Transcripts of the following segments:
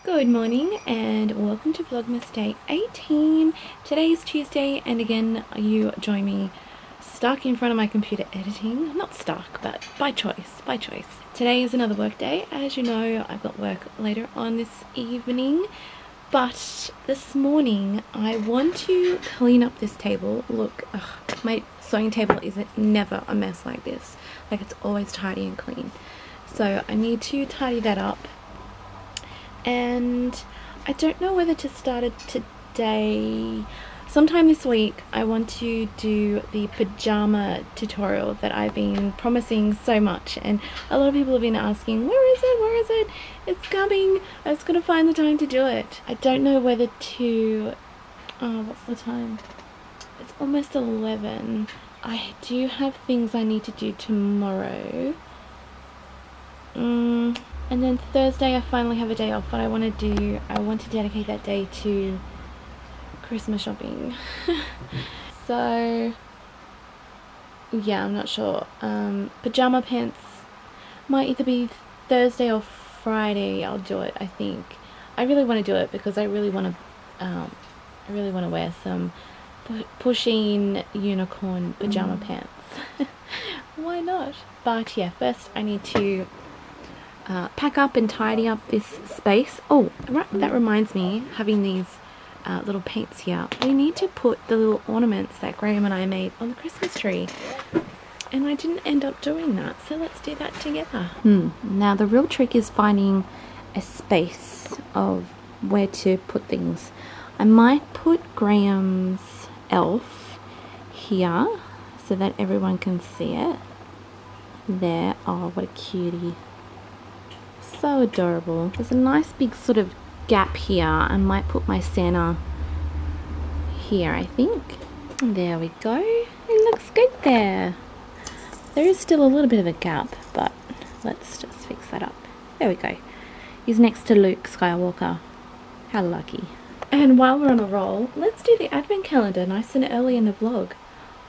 Good morning and welcome to Vlogmas Day 18. Today is Tuesday and again you join me stuck in front of my computer editing. Not stuck, but by choice. Today is another work day. As you know, I've got work later on this evening. But this morning I want to clean up this table. Look, my sewing table is never a mess like this. Like, it's always tidy and clean. So I need to tidy that up. And I don't know whether to start it today. Sometime this week I want to do the pajama tutorial that I've been promising so much, and a lot of people have been asking, where is it, it's coming. I was gonna find the time to do it. I don't know whether to what's the time? It's almost 11. I do have things I need to do tomorrow. And then Thursday I finally have a day off. What I want to dedicate that day to Christmas shopping. So yeah, I'm not sure. Pajama pants might either be Thursday or Friday. I'll do it, I think. I really want to do it because I really want to wear some pushing unicorn pajama pants. Why not? But yeah, first I need to pack up and tidy up this space. Oh, right, that reminds me, having these little paints here, we need to put the little ornaments that Graham and I made on the Christmas tree, and I didn't end up doing that, so let's do that together. Now the real trick is finding a space of where to put things. I might put Graham's elf here so that everyone can see it. There. Oh, what a cutie. So adorable. There's a nice big sort of gap here. I might put my Santa here, I think. There we go. It looks good there. There is still a little bit of a gap, but let's just fix that up. There we go. He's next to Luke Skywalker. How lucky. And while we're on a roll, let's do the advent calendar nice and early in the vlog.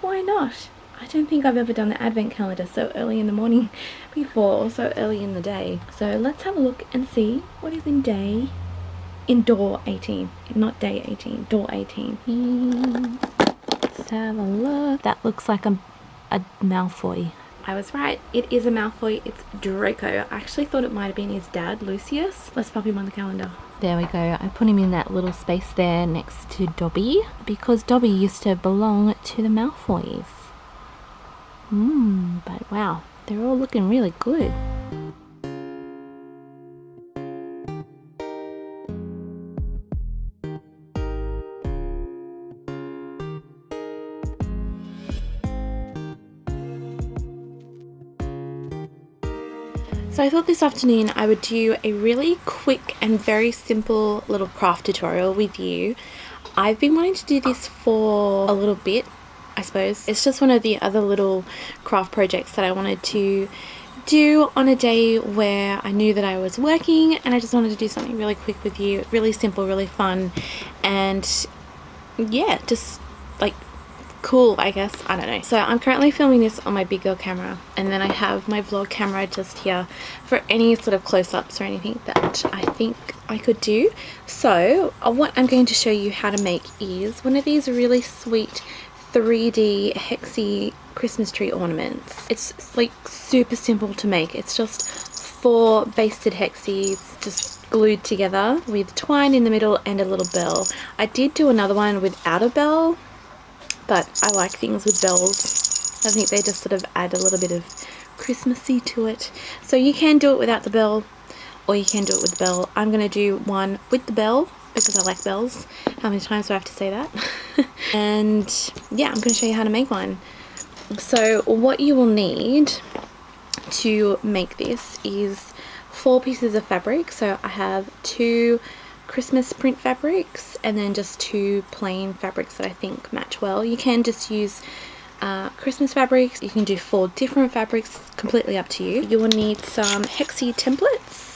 Why not? I don't think I've ever done the advent calendar so early in the morning before, or so early in the day. So let's have a look and see what is in door 18. Not day 18, door 18. Let's have a look. That looks like a Malfoy. I was right, it is a Malfoy. It's Draco. I actually thought it might have been his dad, Lucius. Let's pop him on the calendar. There we go. I put him in that little space there next to Dobby, because Dobby used to belong to the Malfoys. But wow, they're all looking really good. So I thought this afternoon I would do a really quick and very simple little craft tutorial with you. I've been wanting to do this for a little bit, I suppose. It's just one of the other little craft projects that I wanted to do on a day where I knew that I was working, and I just wanted to do something really quick with you, really simple, really fun, and yeah, just like cool, I guess. I don't know. So I'm currently filming this on my big girl camera, and then I have my vlog camera just here for any sort of close-ups or anything that I think I could do. So what I'm going to show you how to make is one of these really sweet 3D Hexie Christmas tree ornaments. It's like super simple to make. It's just 4 basted Hexies just glued together with twine in the middle and a little bell. I did do another one without a bell, but I like things with bells. I think they just sort of add a little bit of Christmassy to it. So you can do it without the bell, or you can do it with the bell. I'm going to do one with the bell because I like bells. How many times do I have to say that? And yeah, I'm going to show you how to make one. So what you will need to make this is 4 pieces of fabric. So I have 2 Christmas print fabrics and then just 2 plain fabrics that I think match well. You can just use Christmas fabrics. You can do 4 different fabrics, completely up to you. You will need some Hexie templates.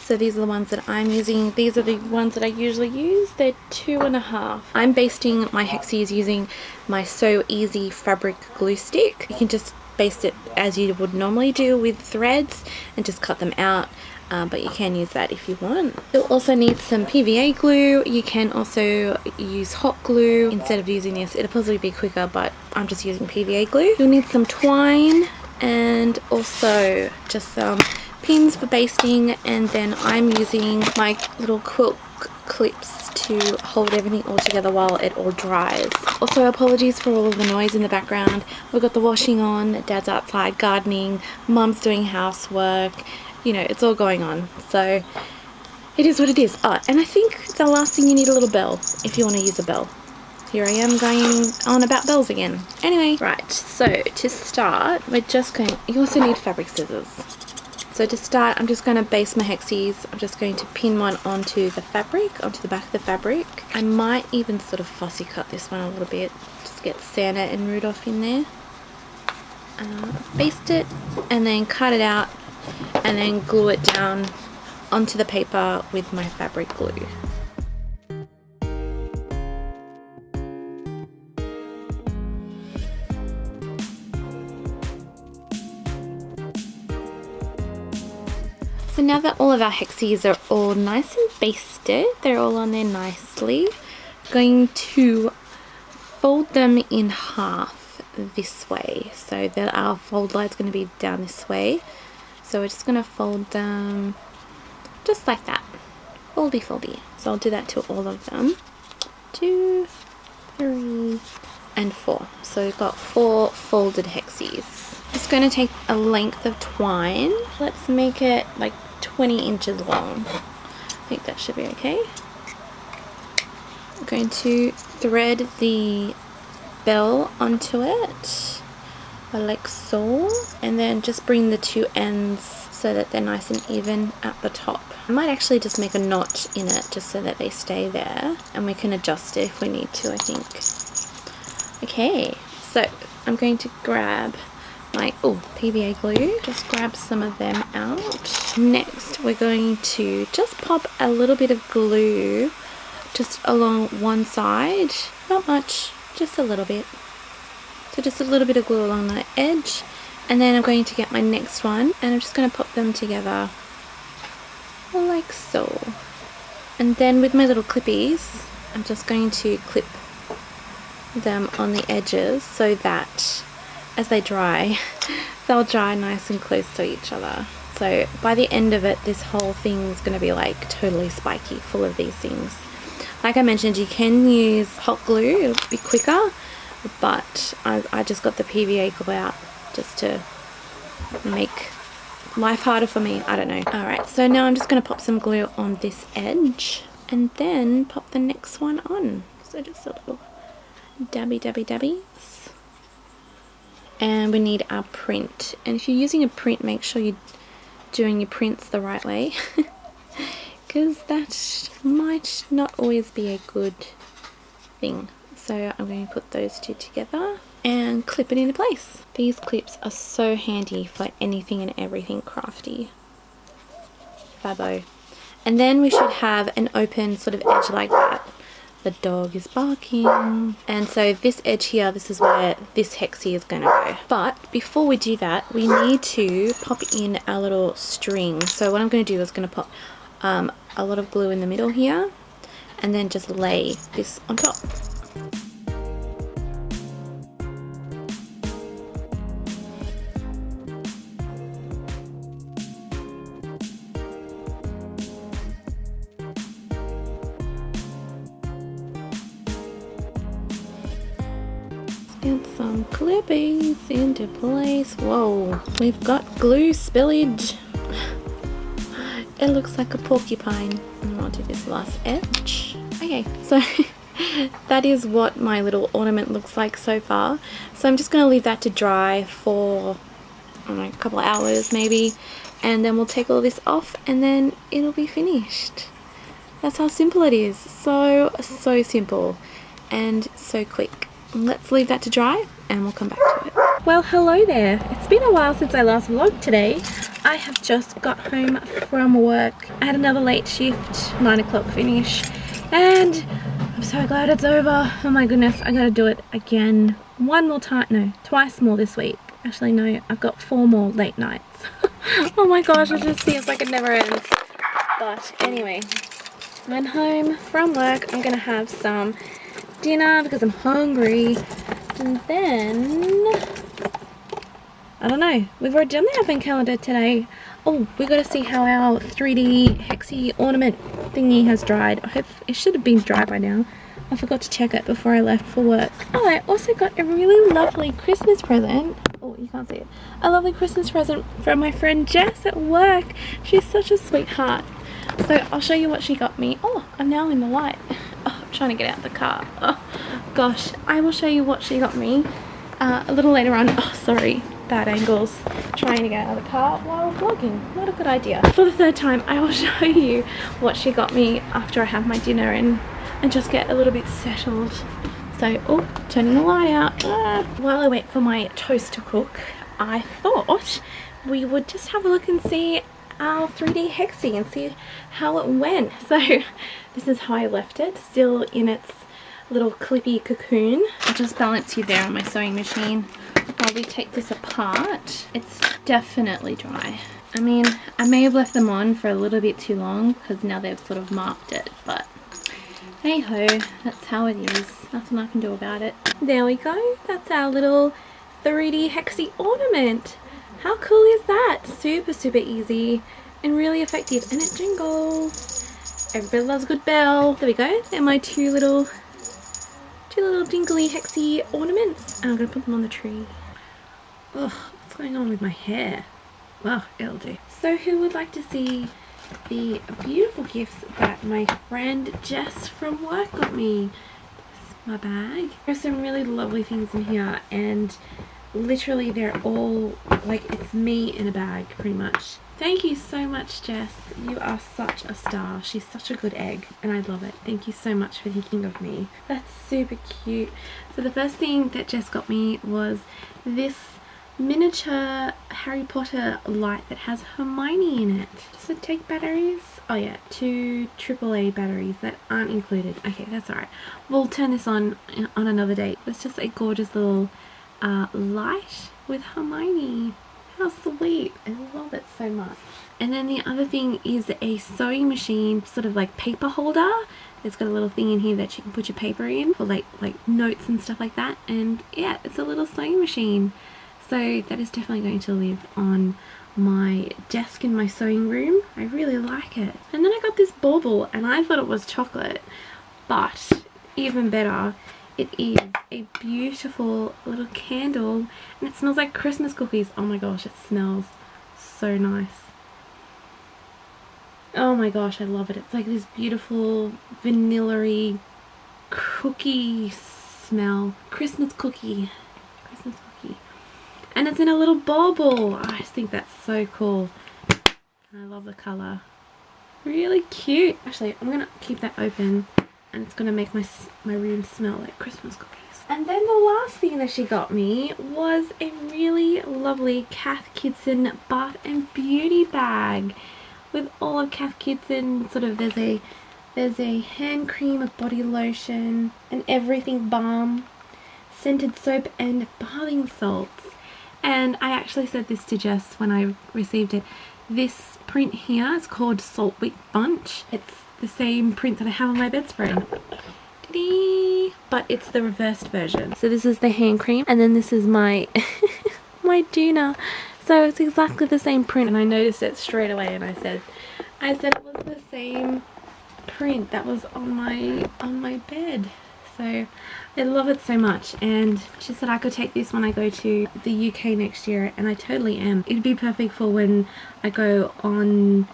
So these are the ones that I'm using. These are the ones that I usually use. They're 2.5. I'm basting my Hexies using my So Easy fabric glue stick. You can just baste it as you would normally do with threads and just cut them out. but you can use that if you want. You'll also need some PVA glue. You can also use hot glue instead of using this. It'll probably be quicker, but I'm just using PVA glue. You'll need some twine and also just some pins for basting, and then I'm using my little quilt clips to hold everything all together while it all dries. Also, apologies for all of the noise in the background. We've got the washing on, Dad's outside gardening, Mum's doing housework, you know, it's all going on. So it is what it is. Oh, and I think the last thing, you need a little bell if you want to use a bell. Here I am going on about bells again. Anyway, right, so to start, we're just going, you also need fabric scissors. So to start, I'm just going to base my hexies. I'm just going to pin one onto the fabric, onto the back of the fabric. I might even sort of fussy cut this one a little bit. Just get Santa and Rudolph in there. Baste it and then cut it out and then glue it down onto the paper with my fabric glue. So now that all of our hexies are all nice and basted, they're all on there nicely, I'm going to fold them in half this way, so that our fold line is going to be down this way. So we're just going to fold them just like that, foldy foldy. So I'll do that to all of them. 2, 3 and 4. So we've got 4 folded hexies. Just going to take a length of twine. Let's make it like 20 inches long. I think that should be okay. I'm going to thread the bell onto it like so, and then just bring the two ends so that they're nice and even at the top. I might actually just make a knot in it just so that they stay there, and we can adjust it if we need to, I think. Okay, so I'm going to grab my PVA glue, just grab some of them out. Next we're going to just pop a little bit of glue just along one side, not much, just a little bit. So just a little bit of glue along the edge, and then I'm going to get my next one and I'm just going to pop them together like so. And then with my little clippies, I'm just going to clip them on the edges so that as they dry, they'll dry nice and close to each other. So by the end of it, this whole thing's going to be like totally spiky, full of these things. Like I mentioned, you can use hot glue, it'll be quicker, but I just got the PVA glue out just to make life harder for me. I don't know. Alright, so now I'm just going to pop some glue on this edge and then pop the next one on. So just a little dabby. And we need our print, and if you're using a print, make sure you're doing your prints the right way because that might not always be a good thing. So I'm going to put those two together and clip it into place. These clips are so handy for anything and everything crafty. Fabo. And then we should have an open sort of edge like that. The dog is barking. And so this edge here, this is where this hexie is going to go. But before we do that, we need to pop in our little string. So what I'm going to do is going to pop a lot of glue in the middle here and then just lay this on top. Get some clippies into place. Whoa, we've got glue spillage. It looks like a porcupine. And I'll do this last edge. Okay, so that is what my little ornament looks like so far. So I'm just going to leave that to dry for, I don't know, a couple of hours maybe. And then we'll take all this off and then it'll be finished. That's how simple it is. So simple and so quick. Let's leave that to dry and we'll come back to it. Well, hello there. It's been a while since I last vlogged today. I have just got home from work. I had another late shift, 9 o'clock finish, and I'm so glad it's over. Oh my goodness, I gotta do it again. One more time, no, twice more this week. Actually no, I've got 4 more late nights. Oh my gosh, it just seems like it never ends. But anyway, when home from work, I'm gonna have some dinner because I'm hungry. And then, I don't know, we've already done the advent calendar today. Oh, we got to see how our 3D Hexie Ornament thingy has dried. I hope it should have been dry by now. I forgot to check it before I left for work. Oh, I also got a really lovely Christmas present. Oh, you can't see it. A lovely Christmas present from my friend Jess at work. She's such a sweetheart. So I'll show you what she got me. Oh, I'm now in the light. Oh, I'm trying to get out of the car. Oh, gosh. I will show you what she got me a little later on. Oh, sorry. Bad angles. Trying to get out of the car while vlogging. Not a good idea. For the third time, I will show you what she got me after I have my dinner and just get a little bit settled. So, oh, turning the light out. While I wait for my toast to cook, I thought we would just have a look and see our 3D Hexie and see how it went. So, this is how I left it, still in its little clippy cocoon. I'll just balance you there on my sewing machine while we take this apart. It's definitely dry. I mean, I may have left them on for a little bit too long because now they've sort of marked it, but hey ho, that's how it is. Nothing I can do about it. There we go. That's our little 3D Hexie Ornament. How cool is that? Super, super easy and really effective. And it jingles. Everybody loves a good bell. There we go. They're my two little jingly Hexie ornaments. And I'm going to put them on the tree. Ugh, what's going on with my hair? Well, it'll do. So who would like to see the beautiful gifts that my friend Jess from work got me? This is my bag. There's some really lovely things in here, and literally they're all like, it's me in a bag pretty much. Thank you so much, Jess. You are such a star. She's such a good egg and I love it. Thank you so much for thinking of me. That's super cute. So the first thing that Jess got me was this miniature Harry Potter light that has Hermione in it. Does it take batteries? Oh yeah, 2 AAA batteries that aren't included. Okay, that's alright. We'll turn this on another day. It's just a gorgeous little light with Hermione. How sweet. I love it so much. And then the other thing is a sewing machine, sort of like paper holder. It's got a little thing in here that you can put your paper in for like notes and stuff like that. And yeah, it's a little sewing machine. So that is definitely going to live on my desk in my sewing room. I really like it. And then I got this bauble and I thought it was chocolate, but even better, it is a beautiful little candle and it smells like Christmas cookies. Oh my gosh, it smells so nice. Oh my gosh, I love it. It's like this beautiful vanilla-y cookie smell. Christmas cookie. Christmas cookie. And it's in a little bauble. I just think that's so cool. I love the colour. Really cute. Actually, I'm going to keep that open and it's going to make my room smell like Christmas cookies. And then the last thing that she got me was a really lovely Cath Kidston Bath and Beauty bag with all of Cath Kidston. Sort of there's a hand cream, a body lotion, an everything balm, scented soap and bathing salts. And I actually said this to Jess when I received it. This print here is called Salt Wick Bunch. It's the same print that I have on my bedspread. Ta-dee! But it's the reversed version. So this is the hand cream and then this is my my doona. So it's exactly the same print and I noticed it straight away and I said it was the same print that was on my bed. So I love it so much, and she said I could take this when I go to the UK next year, and I totally am. It'd be perfect for when I go on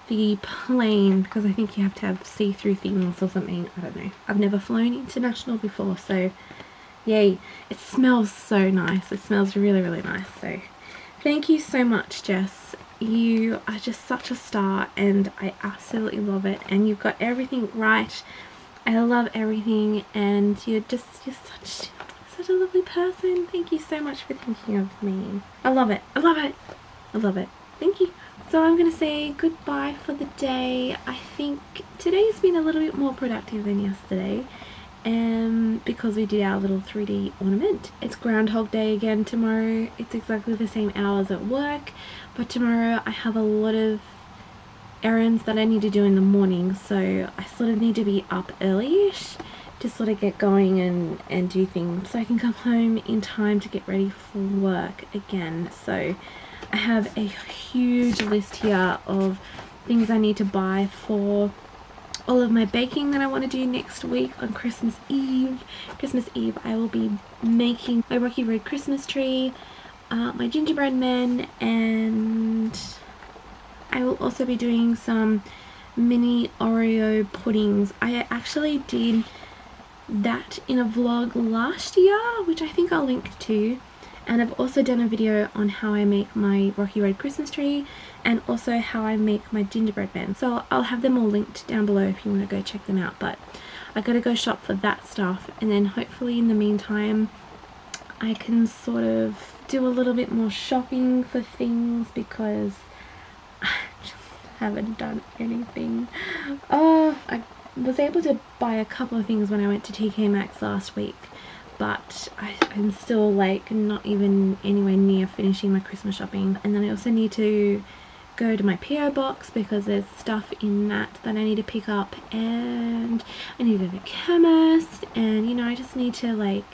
the plane, because I think you have to have see-through things or something. I don't know. I've never flown international before, so yay. It smells so nice. It smells really, really nice. So thank you so much, Jess. You are just such a star, and I absolutely love it, and you've got everything right. I love everything, and you're such a lovely person. Thank you so much for thinking of me. I love it. I love it. I love it. Thank you. So I'm going to say goodbye for the day. I think today's been a little bit more productive than yesterday, because we did our little 3D ornament. It's Groundhog Day again tomorrow. It's exactly the same hours at work. but tomorrow I have a lot of errands that I need to do in the morning, so I sort of need to be up early-ish to sort of get going and do things so I can come home in time to get ready for work again. So I have a huge list here of things I need to buy for all of my baking that I want to do next week on Christmas Eve. Christmas Eve I will be making my Rocky Road Christmas tree, my gingerbread men, and I will also be doing some mini Oreo puddings. I actually did that in a vlog last year, which I think I'll link to, and I've also done a video on how I make my Rocky Road Christmas tree and also how I make my gingerbread man. So I'll have them all linked down below if you want to go check them out. But I gotta go shop for that stuff, and then hopefully in the meantime I can sort of do a little bit more shopping for things because I just haven't done anything. I was able to buy a couple of things when I went to TK Maxx last week, but I'm still like not even anywhere near finishing my Christmas shopping. And then I also need to go to my PO box because there's stuff in that I need to pick up, and I need to go to the chemist, and you know, I just need to like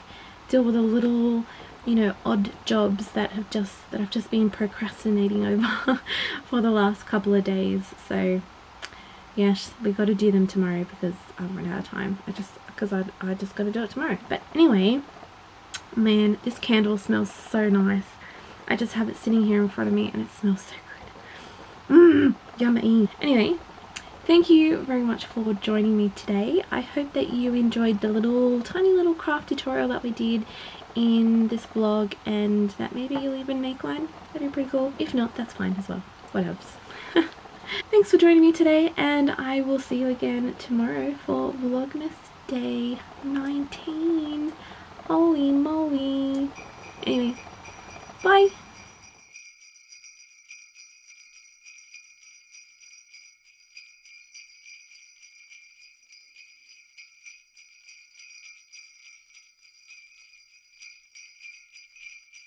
deal with a little, you know, odd jobs that I've just been procrastinating over for the last couple of days. So yes, we got to do them tomorrow because I'm running out of time. I just got to do it tomorrow. But anyway, man, this candle smells so nice. I just have it sitting here in front of me and it smells so good. Yummy. Anyway, thank you very much for joining me today. I hope that you enjoyed the tiny little craft tutorial that we did in this vlog, and that maybe you'll even make one. That'd be pretty cool. If not, that's fine as well. What else? Thanks for joining me today, and I will see you again tomorrow for Vlogmas Day 19. Holy moly. Anyway, bye.